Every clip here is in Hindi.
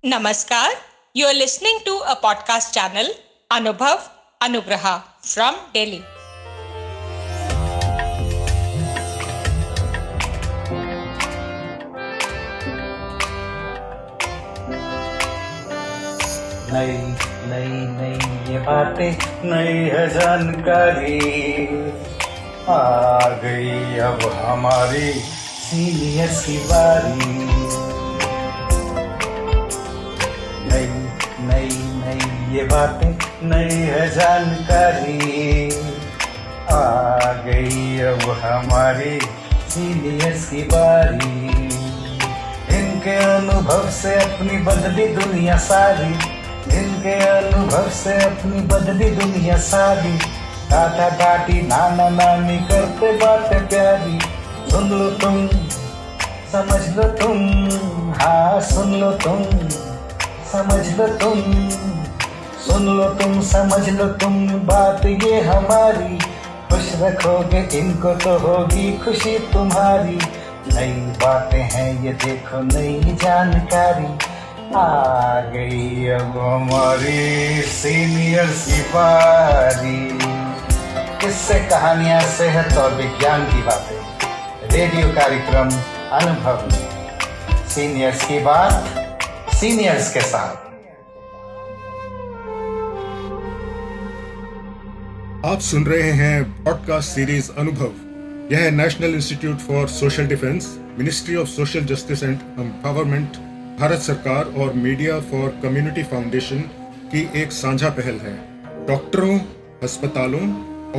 Namaskar. You are listening to a podcast channel, Anubhav Anugraha from Delhi. नई नई नई ये बातें, नई है जानकारी, आ गई अब हमारी सीनियर्स की बारी। नई नई नई ये बातें, नई है जानकारी, आ गई अब हमारी सीनियर्स की बारी। इनके अनुभव से अपनी बदली दुनिया सारी, इनके अनुभव से अपनी बदली दुनिया सारी। दादा दादी नाना नानी करते बातें प्यारी। सुन लो तुम, समझ लो तुम, हाँ सुन लो तुम, समझ लो तुम, सुन लो तुम, समझ लो तुम, बात ये हमारी। खुश रखोगे इनको तो होगी खुशी तुम्हारी। नई बातें हैं ये देखो, नई जानकारी, आ गई अब हमारी सीनियर्स की बारी। किससे कहानियां, सेहत और विज्ञान की बातें, रेडियो कार्यक्रम अनुभव में सीनियर्स की बात, सीनियर्स के साथ। आप सुन रहे हैं पॉडकास्ट सीरीज अनुभव। यह है national institute for social defence, ministry of social justice and empowerment, Bharat सरकार और मीडिया फॉर कम्युनिटी फाउंडेशन की एक साझा पहल है। डॉक्टरों, अस्पतालों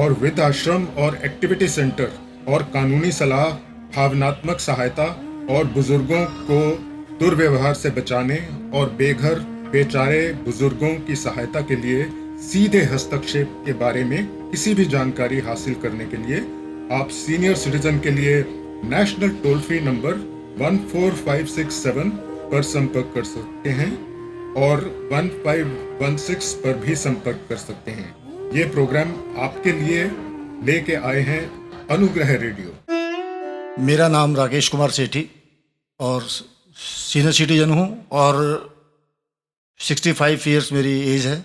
और वृद्धाश्रम और एक्टिविटी सेंटर और कानूनी सलाह, भावनात्मक सहायता और बुजुर्गों को दुर्व्यवहार से बचाने और बेघर बेचारे बुजुर्गों की सहायता के लिए सीधे हस्तक्षेप के बारे में किसी भी जानकारी हासिल करने के लिए आप सीनियर सिटीजन के लिए नेशनल टोल फ्री नंबर 14567 पर संपर्क कर सकते हैं और 1516 पर भी संपर्क कर सकते हैं। ये प्रोग्राम आपके लिए लेके आए हैं अनुग्रह रेडियो। मेरा नाम राकेश कुमार सेठी और सीनियर सिटीजन हूँ और 65 इयर्स मेरी एज है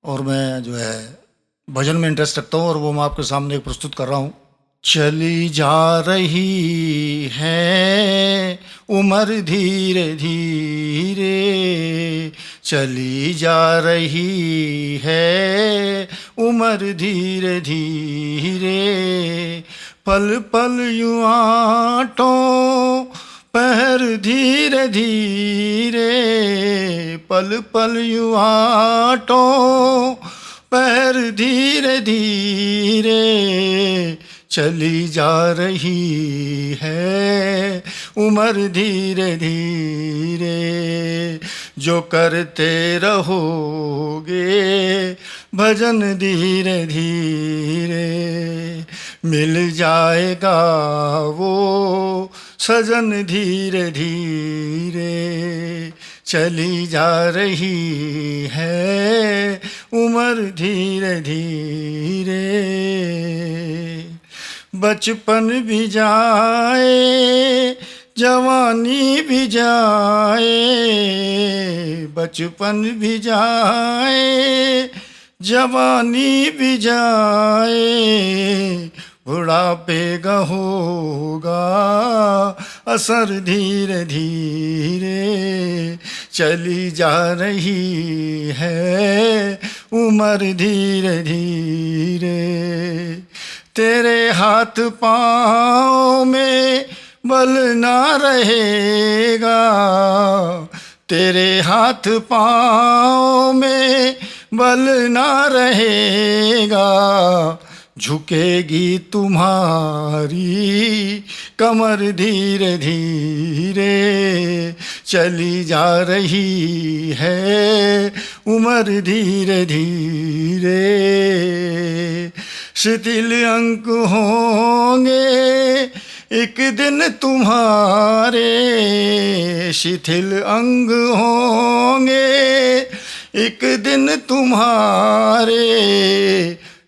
और मैं जो है भजन में इंटरेस्ट रखता हूँ और वो मैं आपके सामने प्रस्तुत कर रहा हूँ। चली जा रही है उम्र धीरे धीरे, चली जा रही है उम्र धीरे धीरे, पल पल यूं आंटों पहर धीरे धीरे, पल पल यूं आंटों पहर धीरे धीरे, चली जा रही है उम्र धीरे धीरे। जो करते रहोगे भजन धीरे धीरे, मिल जाएगा वो सजन धीरे धीरे, चली जा रही है उम्र धीरे धीरे। बचपन भी जाए जवानी भी जाए, बचपन भी जाए जवानी भी जाए, बुढ़ापे का होगा असर धीरे धीरे, चली जा रही है उम्र धीरे धीरे। तेरे हाथ पाँव में बल ना रहेगा, तेरे हाथ पाँव में बल ना रहेगा, झुकेगी तुम्हारी कमर धीरे धीरे, चली जा रही है उम्र धीरे धीरे। शिथिल अंक होंगे एक दिन तुम्हारे, शिथिल अंग होंगे एक दिन तुम्हारे,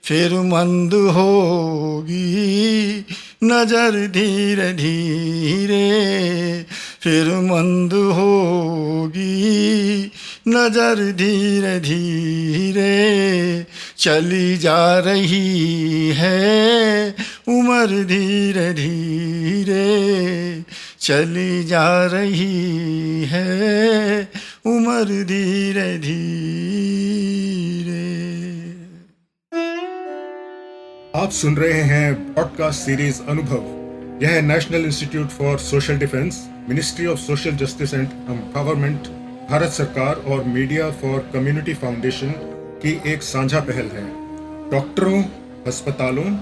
फिर मंद होगी नजर धीरे धीरे, फिर मंद होगी नजर धीरे धीरे, चली जा रही है उम्र धीरे धीरे, चली जा रही है उम्र धीरे धीरे। आप सुन रहे हैं पॉडकास्ट सीरीज अनुभव। यह है national institute for social defence, ministry of social justice and empowerment, Bharat सरकार और मीडिया फॉर कम्युनिटी फाउंडेशन की एक साझा पहल है। डॉक्टरों, अस्पतालों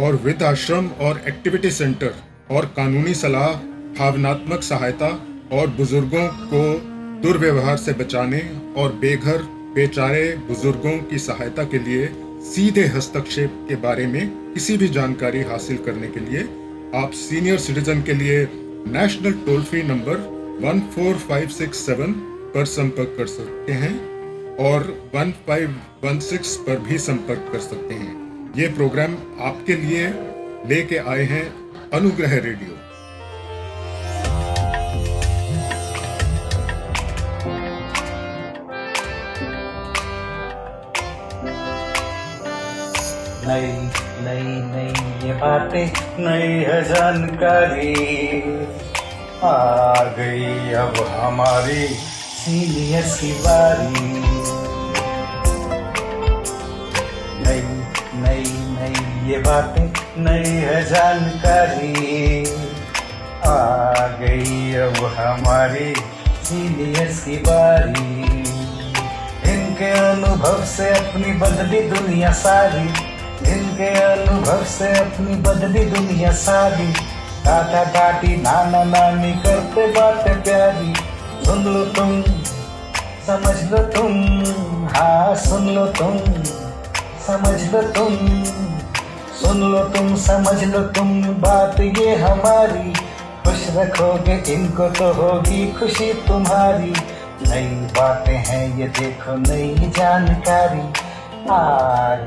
और वृद्धाश्रम और एक्टिविटी सेंटर और कानूनी सलाह, भावनात्मक सहायता और बुजुर्गों को दुर्व्यवहार से बचाने और बेघर बेचारे बुजुर्गों की सहायता के लिए सीधे हस्तक्षेप के बारे में किसी भी जानकारी हासिल करने के लिए आप सीनियर सिटीजन के लिए नेशनल टोल फ्री नंबर 14567 पर संपर्क कर सकते हैं और 1516 पर भी संपर्क कर सकते हैं। ये प्रोग्राम आपके लिए लेके आए हैं अनुग्रह रेडियो। नई नई नई ये बातें, नई है जानकारी, आ गई अब हमारी सीनियर्स की बारी। नई नई नई ये बातें, नई है जानकारी, आ गई अब हमारी सीनियर्स की बारी। इनके अनुभव से अपनी बदली दुनिया सारी, इनके अनुभव से अपनी बदली दुनिया सारी। दादा दादी नाना नानी करते बातें प्यारी, सुन लो तुम, समझ लो तुम, हाँ सुन लो तुम, समझ लो तुम, सुन लो तुम, समझ लो तुम, बात ये हमारी। खुश रखोगे इनको तो होगी खुशी तुम्हारी। नई बातें हैं ये देखो, नई जानकारी, आ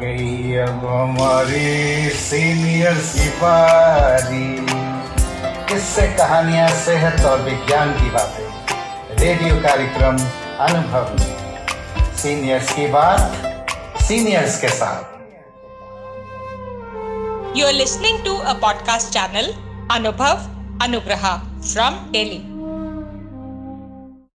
गई अब हमारी सीनियर्स की बारी। किससे कहानियां, सेहत और विज्ञान की बातें, रेडियो कार्यक्रम अनुभव में सीनियर्स की बात सीनियर्स के साथ। You are listening to a podcast channel Anubhav Anugraha from Delhi.